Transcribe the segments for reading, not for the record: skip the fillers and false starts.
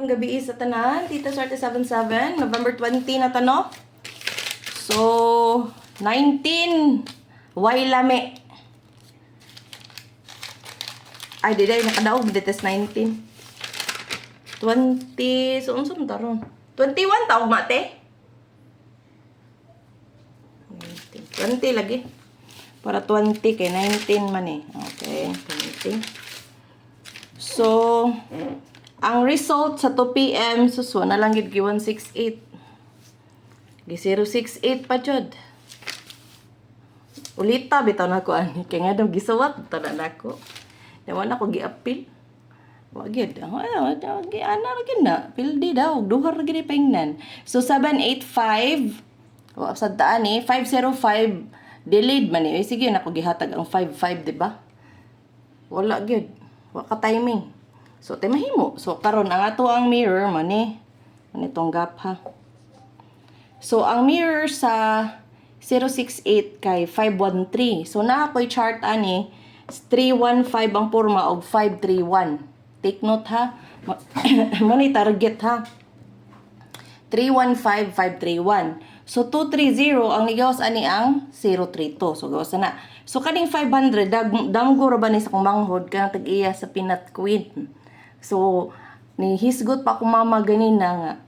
Mayong gabi sa tanan, Tita Swerte 77, November 20 na tano. So, 19, way lami. Ay, di day, nakadaog, dites 19. 20, so unsa man taron? 21 taog mate? 20 lagi. Para 20 kay 19 man eh. Okay, 20. So, ang result sa 2 p.m. suswa na lang gid 168. Gi 068 pa jud. Ulita bitaw na ko ani kay nga daw gisawat tanan nako. Daw na ko gi-appeal. Wa gid. Ana lagi na. Pildi daw duhar gid paingnan. So 785 wa sa daan eh 505 delayed man eh. Sige na ko gihatag ang 55 di ba? Wala gid. Wa ka timing. So, tay mahimo. So, karon ang ato ang mirror, mani. Manitong gap, ha. So, ang mirror sa 068 kay 513. So, na ako'y chart ani, 315 ang porma og 531. Take note, ha. Mani target, ha. 315, 531. So, 230, ang nigawas ani ang 032. So, gawas na. So, kaning 500, damgo ra ba ni sa kong manghod, kanang tag-iya sa peanut queen. So, ni hisgot pa akong mama ganina nga.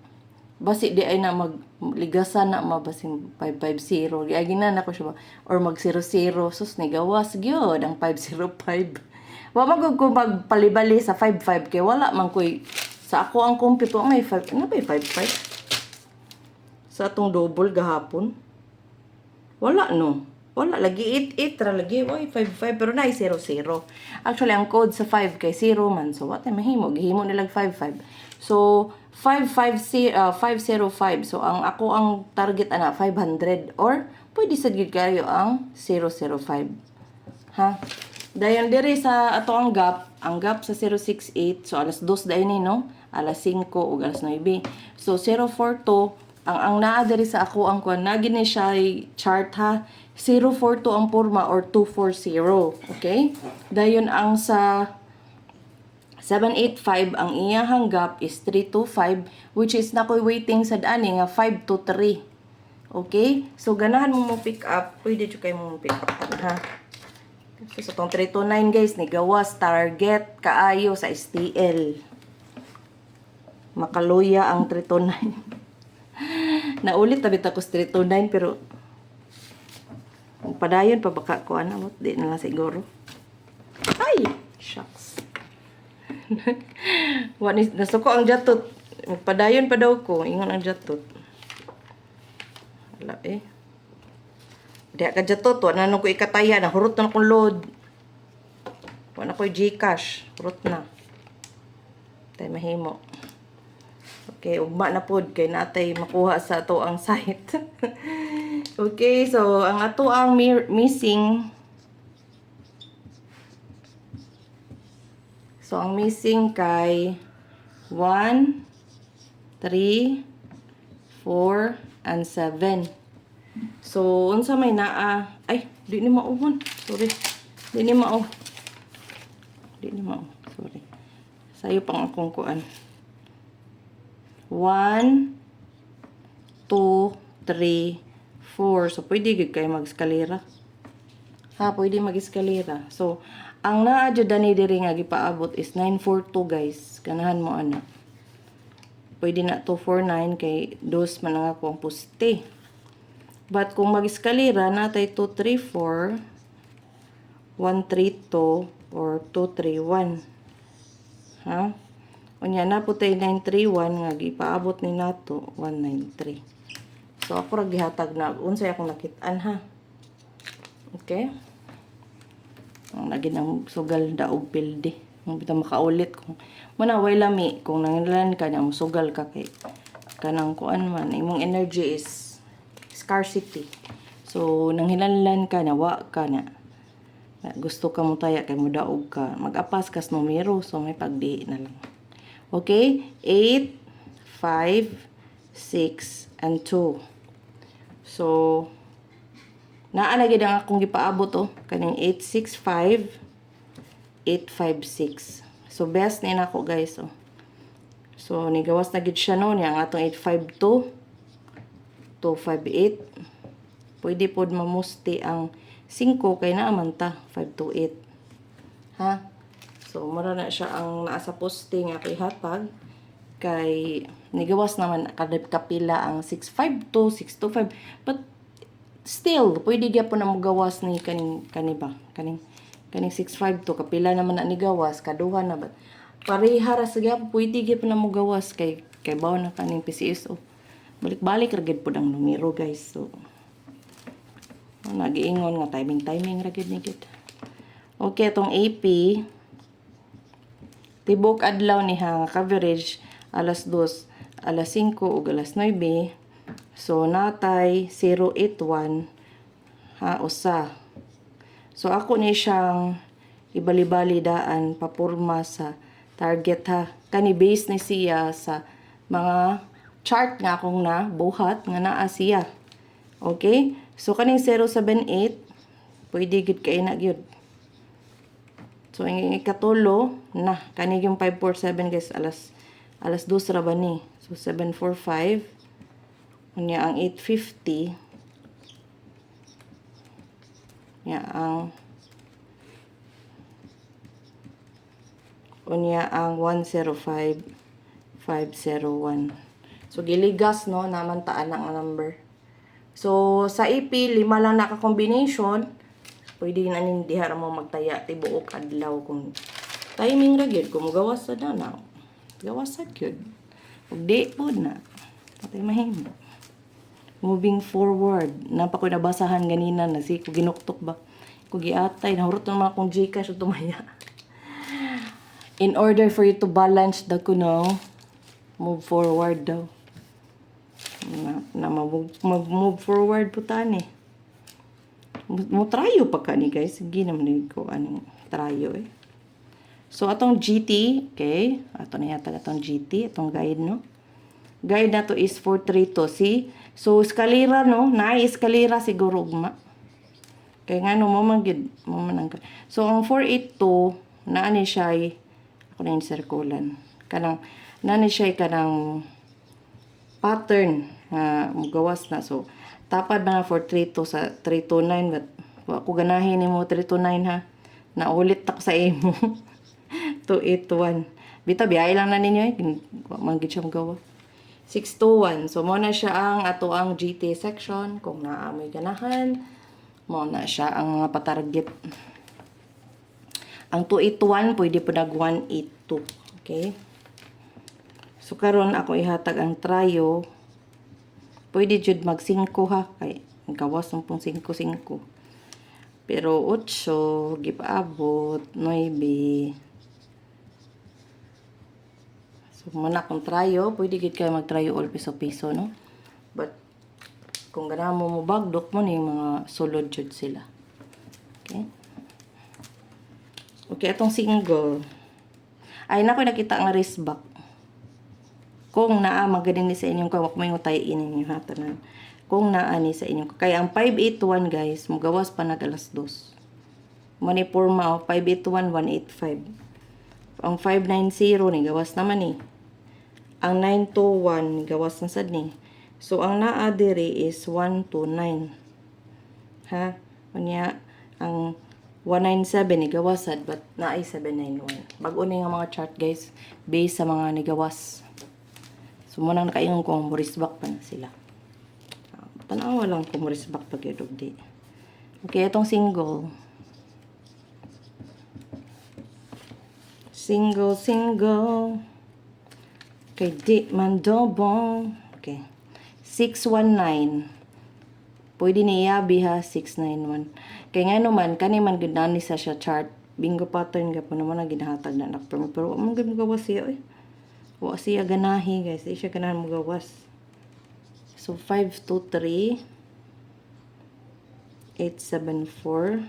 Basi di ay na magligasan na mabasing 550. Di ay ginana ko siya ba? Or mag 00. Sus, ni gawas gyud ang 505. Wa magug ko magpalibali sa 55 kay wala man koy sa ako ang kompito may 5. Ano ba 55? Sa atong double gahapon. Wala no. Wala, lagi 88 ra lagi. Oy, 55 pero na 00. Actually, ang code sa 5 kay 0 man. So, what ay mahimo? Gihimo nilag 55. So, 505. So, ang ako ang target ana 500 or pwede sa gid kayo ang 005. Ha? Dayon diri sa ato ang gap sa 068. So, alas 2 dayon ni no? Alas 5 ug alas 9. So, 042 ang naa diri sa ako ang kuan na gini siya chart ha. 042 ang porma or 240. Okay? Dayon ang sa 785 ang iyahang gap is 325 which is nakoy waiting sa ani nga 5 to 3. Okay? So ganahan mo pick up, pwede jud kay mo pick up ha. So sa tong 329 guys, ni gawas target kaayo sa STL. Makaluya ang 329. Naulit tabit ako sa 329 pero padayon pa baka ko ano, di na lang siguro. Ay, shucks. Nasuko ang jatot. Padayon pa daw ko, ingon ang jatot. Wala eh. Diya ka jatot, wala na ko ikataya, nahurot na akong load. Wala ko Gcash, hurot na. Tay mahimo. Okay, ugma na pod kay natay makuha sa ato ang site. Okay, so ang ato ang missing. So ang missing kay 1, 3, 4 and 7. So unsa may naa? Ay, di ni mao man. Sorry. Di ni mao. Sorry. Sayo pang akong kuan. 1, 2, 3, 4. So, pwede gid kayo mag-eskalera. Ha, pwede mag-eskalera. So, ang naa-adyo ni diri nga gipaabot is 942 guys. Ganahan mo ana. Pwede na 249 kay dos man nga ko ang puste. But kung mag-eskalera natay 234, 132 or 231. Ha? Unya na po tayo 931 nga gipaabot ni nato 193. So ako ra gihatag na unsay akong nakit-an ha. Okay? Ang lagi nang sugal daog pildi. Ang bitaw makaulit kung manaway lami kung nangilan ka na musugal ka kay kanang kuan man imong energy is scarcity. So nanghilanlan ka na wa ka na. Gusto ka mo taya kay mo daog ka. Mag-apas kas numero so may pagdi na lang. Okay? 8, 5, 6, and 2. So, naa gid ang akong gipaabot kaning 865, 856. So, best ni nako guys So, nigawas na gid siya no. Yang atong 852, 258. Pwede pod mamusti ang 5 kay naaman ta 528. Ha? So, mura na siya ang naa sa poste nga kay hatag. Kay nigawas naman kapila ang 652, 625. But still, pwede gyapon na mo gawas ni kaniba. Kaning 652 kapila naman na ni gawas kaduha na ba. Pareha ra sa gyapon pwede gyapon na mo gawas kay bawo na kaning PCSO. Balik-balik ra gid pod ang numero guys. So nagiingon nga timing ra gid ni gid. Okay, itong AP tibok adlaw ni ha coverage alas 2, alas 5 ug alas 9. So natay 081 ha usa. So ako ni siyang ibali-bali daan papurma sa target ha. Kani base ni siya sa mga chart nga akong na buhat nga naa siya. Okay? So kaning 078 pwede gid kay na gyud. So, ang ikatulo, na, kanig yung 547 guys, alas 2 ra ba ni? So, 745. Unya, ang 850. Unya, ang 105, 501. So, giligas, no, namantaan ang number. So, sa AP, 5 lang naka-combination. Pwede na nindihara mo magtaya tibuok adlaw kung timing ra gyud kung gawas sa danaw. Gawas sa gyud. Ug di pod na. Patay mahimo. Moving forward, napa ko nabasahan ganina na si ko ginuktok ba. Ko giatay nahurot naman akong Gcash ug tumaya. In order for you to balance the kuno, move forward daw. Mag-move forward po tani. Mo trayo pa ka ni guys. Sige naman ko anong trayo eh. So, atong GT, okay. Ato na yata atong GT, atong guide, no. Guide na to is 432. See? So, eskalera, no. Na-eskalera siguro ugma. Kaya nga, no, mamanggid. So, ang 482, naani siya ay, ako na yung circulan. Kanang, naani siya ay kanang pattern na gawas na. So, tapad na 432 sa 329 but ako ganahin ni mo 329 ha. Naulit tak sa imo. 281. Bita biyay lang na ninyo eh. Manggit siya magawa. 621. So mo na siya ang ato ang GT section kung naamoy ganahan. Mo na siya ang mga patarget. Ang 281 pwede po nag 182. Okay? So karon ako ihatag ang trayo. Pwede jud mag 5 ha kay gawas ng pong 5. Pero 8 gipaabot 9. So muna kung trayo, pwede gid kay magtrayo all piso-piso no. But kung ganahan mo bagdok mo ni mga sulod jud sila. Okay? Okay, atong single. Ay nako nakita nga wrist back. Kung naa magaling ni sa inyong kawak may ngutay ninyo ha tanan. Kung naa ni sa inyong kaya ang 581 guys mugawas pa nag alas 2. Money forma 581 185. Ang 590 ni gawas naman ni. Ang 921 ni gawas na sad ni. So ang naa diri is 129. Ha? Unya ang 197 ni gawas sad but naay 791. Bag-o ni nga mga chart guys based sa mga nigawas. So, muna nakaingon ko ang murisbak pa na sila. Tanawa lang kung murisbak pa kayo di. Okay, itong single. Single. Okay, di man dobong. Okay. 619. Pwede niya ha, 691. Kaya nga naman, kani man ginani sa siya chart. Bingo pattern ka po naman na ginahatag na nakpermo. Pero, amang gawa siya eh. Wa siya ganahi guys. Di siya ganahan mo gawas. So 523 874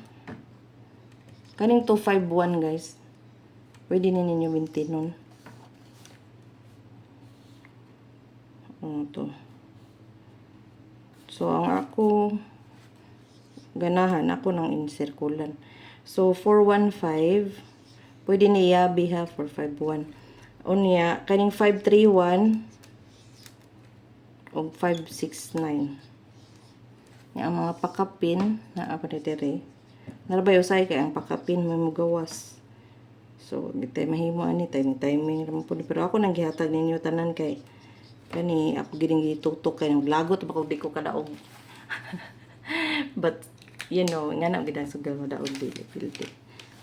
kaning 251 guys. Pwede na ninyo bintin nun. To. So ang ako ganahan ako ng encirculan. So 415 pwede niya biha 451. Unya, kaning 531 o 569. Ang mga pakapin na apa na dire. Narabay usay kay ang pakapin may mugawas. So, gitay mahimo ani timing ra po. Pero ako nang gihatag ninyo tanan kay kani ako gining gitutok kay naglagot ba ko di ko kadaog. But you know, nga na gidang sugal mo daog dili pildi.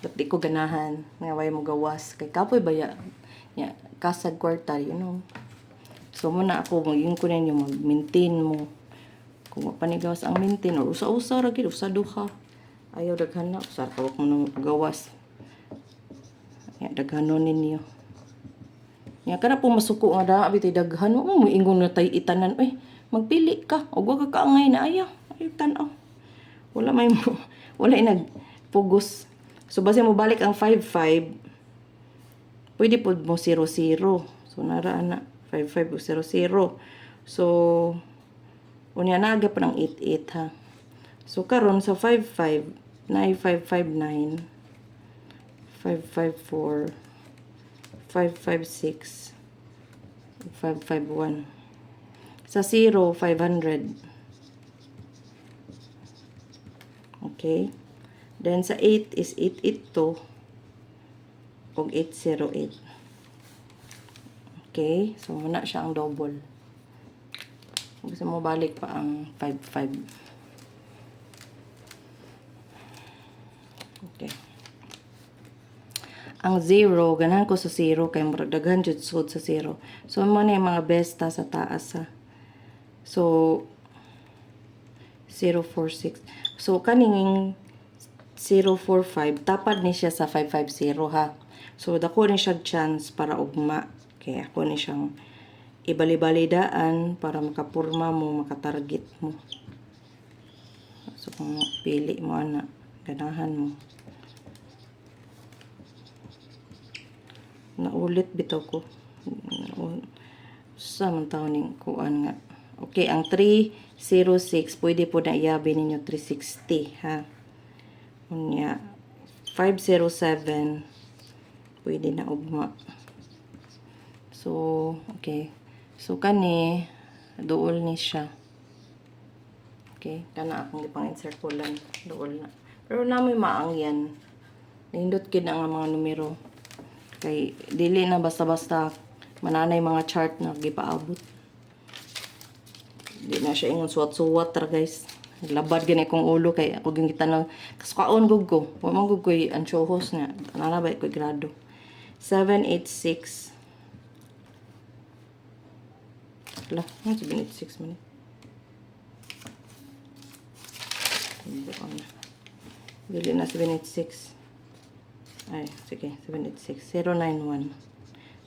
But di ko ganahan nga way mugawas kay kapoy baya. Ya, kasag kwarta, you know. So muna ako maging ko ninyo mag-maintain mo. Kung panigawas ang maintain or usa-usa ra gid usa duha. Ayaw daghan na usar kawak mo nang gawas. Ya daghanon ninyo. Ya kana po masuko nga da abitay daghan mo ingon na tay itanan oy magpili ka og wa ka kaangay na ayaw. Ay tan-aw. Wala may mo. Wala nagpugos. So base mo balik ang 55 pwede po mo 00. So naraan na 55 o 00. So unya naga pa ng 88 ha. So karon sa 55 na 559 554 556 551 sa 0 500. Okay, then sa 8 is 882 og 808. Okay, so muna siya ang double. Gusto mo balik pa ang 55. Okay. Ang 0, ganahan ko sa 0 kay murag daghan jud sud sa 0. So mo na yung mga besta sa taas ha. So 046. So kaning 045 tapad ni siya sa 550 ha. So dako ni siya chance para ugma. Kaya ako ni siyang ibali-balidaan para makapurma mo, makatarget mo. So kung pili mo ana, ganahan mo. Naulit bitaw ko. Sa man taon ning kuan nga. Okay, ang 306 pwede po na iabi ninyo 360 ha. Unya 507 pwede na ugma. So, okay. So kani duol ni siya. Okay, kana akong gipang encirculan duol na. Pero namoy maang yan. Nindot kid ang mga numero. Kay dili na basta-basta mananay mga chart na gipaabot. Di na siya ingon suwat-suwat ra guys. Labad gani kong ulo kay ako gyud gitanong kasukaon gud ko. Wa man gud koy anchohos nga. Nanabay koy grado. 786. Lah, 786 man. Dili na 786. Ay, sige, 786. 091.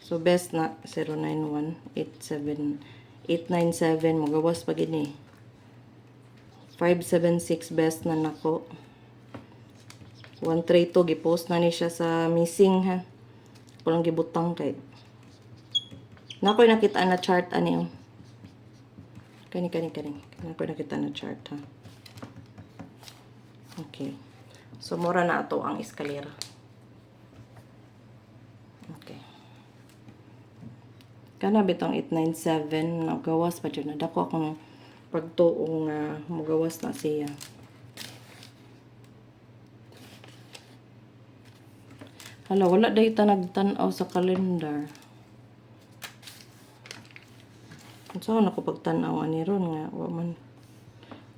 So, best na 091. 897. Magawas pa gini. 576 best na nako. 132. Gipost na ni siya sa missing ha. Kulang gibutang kay. Nakoy nakita na chart ani oh. Kani. Nakoy nakita na chart ha. Okay. So, mura na ato ang eskalera. Okay. Kana bitong 897 nagawas pa dyan. Nadako akong pagtuong magawas na siya. Hala, wala dahi ta nagtanaw sa kalendar. Kung saan ako pagtanaw ani ron nga, waman.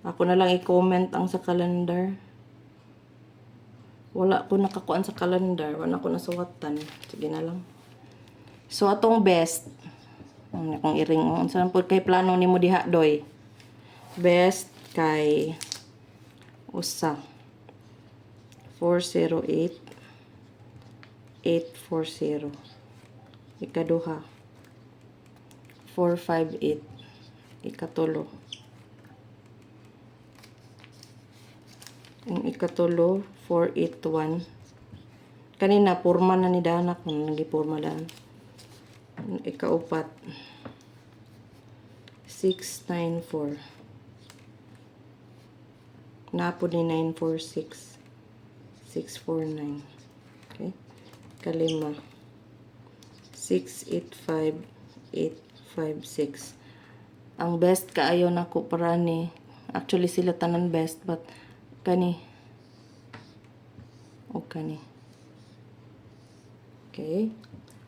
Ako na lang i-comment ang sa kalendar. Wala ko nakakuan sa kalendar. Wala ko nasuwatan. Sige na lang. So, atong best. Ang akong iring. Saan po kay plano ni mo diha, doy? Best kay usa. 408. 840. Ikaduha. 458. Ikatulo. Ang ikatulo, 481. Kanina, purma na ni Dana kung nagipurma daan. Ikaupat, 694. Napo ni 946. 649. Okay. Kalima, 685,856. Ang best kaayo nako para ni. Actually sila tanan best but kani o kani. Okay?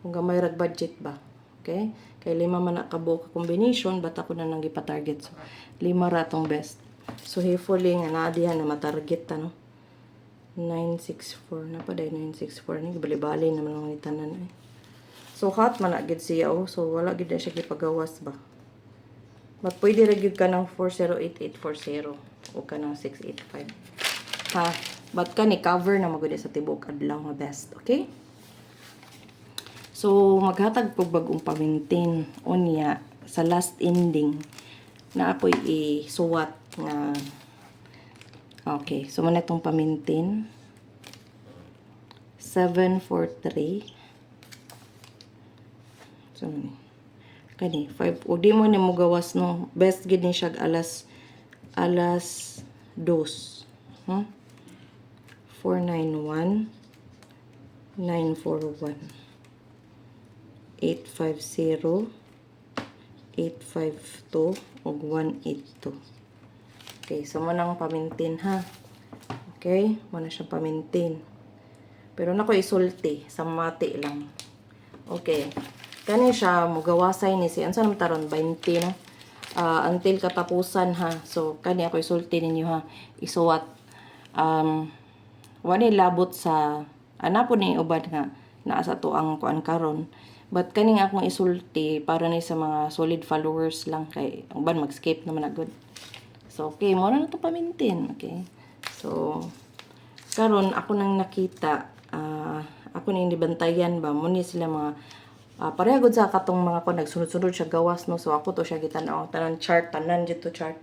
Kung gamay rag budget ba. Okay? Kay 5 man na kabuo ka combination but ako na nang gipa-target. So 5 ra tong best. So hopefully nga naa diha na matarget ta no. 964 na pa dai 964 ni bali-bali naman ang tanan eh. So hot man na gid siya oh. So wala gid na siya gipagawas ba. But pwede ra gyud ka ng 408840 o ka ng 685. Ha, but kani cover na magud sa tibok adlaw nga best, okay? So maghatag pug bag-ong pa-maintain unya sa last ending na ako'y isuwat nga okay, so muna itong pa-maintain 743 so kani 5 o di mo ni mo gawas no best gid ni siya alas 2 491 941 850 852 ug 182. Okay, so mo nang pa-maintain ha. Okay, mo na siya pa-maintain. Pero nako isulti sa mati lang. Okay. Kani siya mugawasay ni si ansa naman taron 20 no. Until katapusan ha. So kani ako isulti ninyo ha. Isuwat wani labot sa ana po ni ubad nga naa sa to ang kuan karon. But kaning akong isulti para ni sa mga solid followers lang kay uban mag-skip naman agad. So okay, mo na to pa-maintain, okay? So karon ako nang nakita ako nang nibantayan ba mo ni sila mga pareha gud sa katong mga ko nagsunod-sunod siya gawas no. So ako to siya gitan-aw tanan chart tanan dito chart.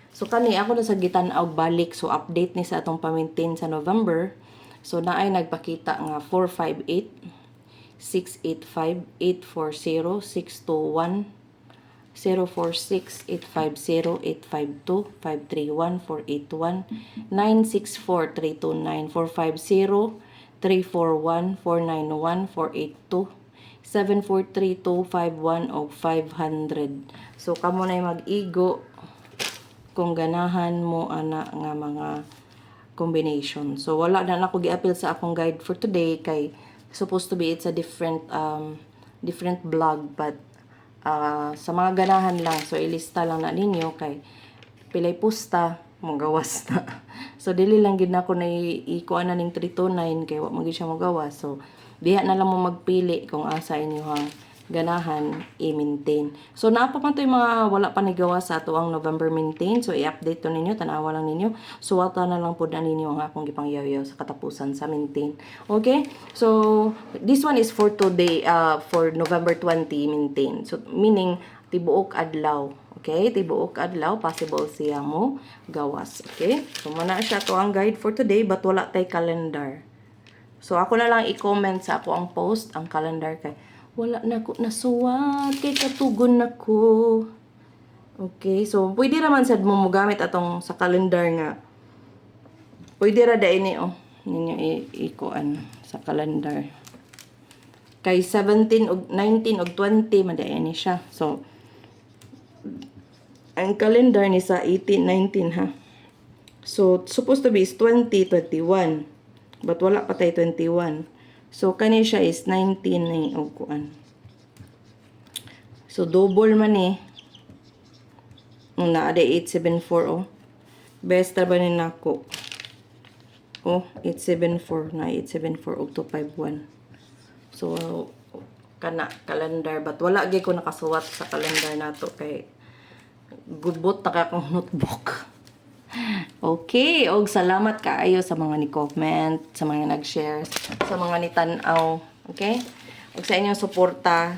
So kani ako na sa gitan-aw balik so update ni sa atong pa-maintain sa November. So naay nagpakita nga 458 685 840 621 046 850 852 531 481 964 329 450 341 491 482 743 251 o 500. So kamo na mag-igo kung ganahan mo ana nga mga combination. So wala na ako gi-appeal sa akong guide for today kay supposed to be it's a different blog but sa mga ganahan lang so ilista lang na ninyo kay pilay pusta mong gawas na. So dili lang gid nako na ikuan na ning 329 kay wa magid siya magawas. So diha na lang mo magpili kung asa inyohang ganahan i-maintain. So naa pa man to yung mga wala pa nigawa sa ato ang November maintain. So i-update to ninyo, tanawa lang ninyo. So wata na lang po na ninyo ang akong gipangyaw-yaw sa katapusan sa maintain. Okay? So this one is for today for November 20 maintain. So meaning tibuok adlaw. Okay? Tibuok adlaw possible siya mo gawas. Okay? So muna siya to ang guide for today but wala tay calendar. So ako na lang i-comment sa ako ang post ang calendar kay wala na ko nasuwat kay katugon nako. Okay, so pwede raman sad mo mogamit atong sa calendar nga. Pwede ra dai ni oh ninyo ikuan sa calendar. Kay 17 og 19 og 20 maday ni siya. So ang calendar ni sa 18 19 ha. So supposed to be is 2021 but wala pa tay 21. So, kani siya is 19 ni o kuan. So, double man eh. Na ada 874 oh. Best ba ni nako? Oh, 874 na 874 og 251. So, kana calendar but wala gyud ko nakasuwat sa calendar nato kay gubot ta ka akong notebook. Okay, og salamat kaayo sa mga ni-comment, sa mga nag-share, sa mga ni-tanaw, okay? Og sa inyong suporta,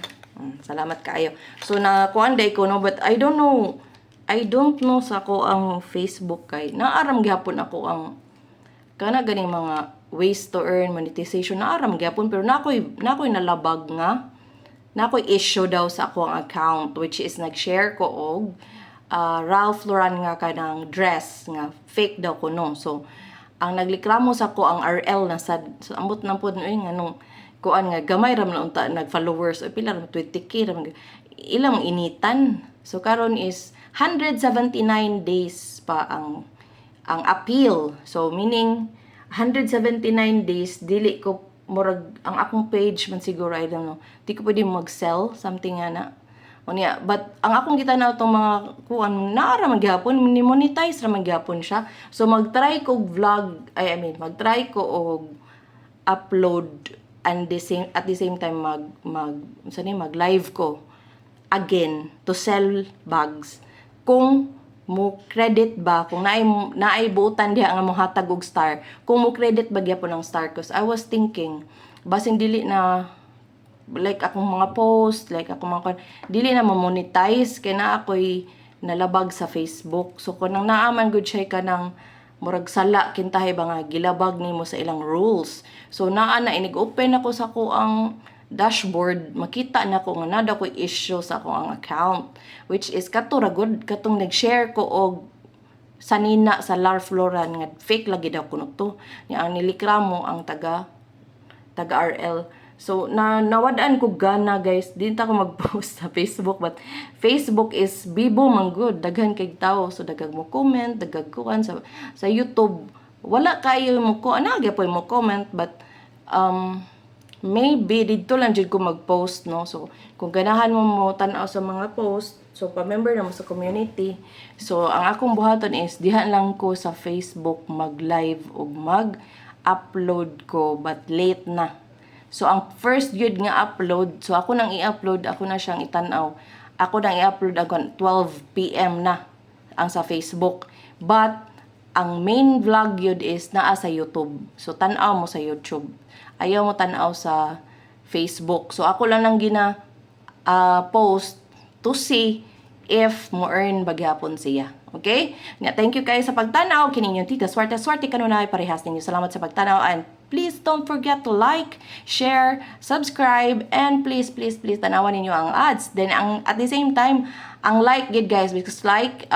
salamat kaayo. So na kuan day ko no, but I don't know sa ako ang Facebook kay naaram gyapon ako ang kana ganing mga ways to earn monetization naaram gyapon pero nakoy nalabag nga nakoy issue daw sa ako ang account which is nag-share ko og Ralph Lauren nga kanang dress nga fake daw ko no. So ang naglikramo sa ko ang RL na sad so ambot na pud nganong kuan nga gamay ra man unta nag-followers o pila ra 20k ra man ilang initan. So karon is 179 days pa ang appeal. So meaning 179 days dili ko murag ang akong page man siguro I don't know. Di ko pwede mag-sell something nga na. Unya, but ang akong gitanaw tong mga kuan naara man gyapon ni monetize ra man gyapon siya. So mag-try ko vlog, I mean mag-try ko og upload and at the same time mag live ko again to sell bags kung mo credit ba kung naay buutan diha nga mohatag og star kung mo credit ba gyapon ang star cause I was thinking basin dili na like akong mga post like akong mga dili na mo-monetize kay na ako'y nalabag sa Facebook so kung nang naaman gud siya ka ng murag sala kintahay ba nga gilabag nimo sa ilang rules. So naa na inig-open ako sa ko ang dashboard, makita na ko nga nada ko issue sa ako ang account which is katura good katong nag-share ko og sanina sa Larfloran nga fake lagi daw kuno to. Ni ang nilikramo ang taga RL. So, nawad-an ko gana, guys. Di ta ko mag-post sa Facebook. But, Facebook is bibo man good. Daghan kay tao. So, dagag mo comment, dagag kuan sa YouTube. Wala kayo mo ko. Anagya po mo comment. But, maybe, dito lang dyan ko mag-post, no? So, kung ganahan mo tanaw sa mga post, so, pa-member na mo sa community. So, ang akong buhaton is, dihan lang ko sa Facebook mag-live o mag-upload ko. But, late na. So, ang first yun nga upload, so ako nang i-upload, ako na siyang itanaw. Ako nang i-upload ako 12 PM na ang sa Facebook. But, ang main vlog yun is naa sa YouTube. So, tanaw mo sa YouTube. Ayaw mo tanaw sa Facebook. So, ako lang nang post to see if mo earn bagyapon siya. Okay? Thank you kayo sa pagtanaw. Kininyong tita, swerte kanunay parehas ninyo. Salamat sa pagtanaw and please don't forget to like, share, subscribe, and please tanawan ninyo ang ads. Then at the same time, ang like gid guys because like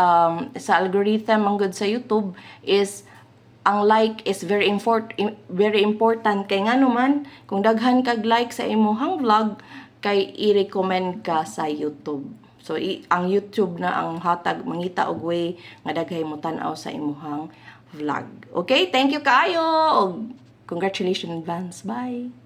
sa algorithm ang good sa YouTube is ang like is very important kay ngano man kung daghan kag like sa imong vlog kay i-recommend ka sa YouTube. So, ang YouTube na ang hatag mangita og way nga daghay mo tan-aw sa imuhang vlog. Okay? Thank you kaayo. Congratulations in advance. Bye!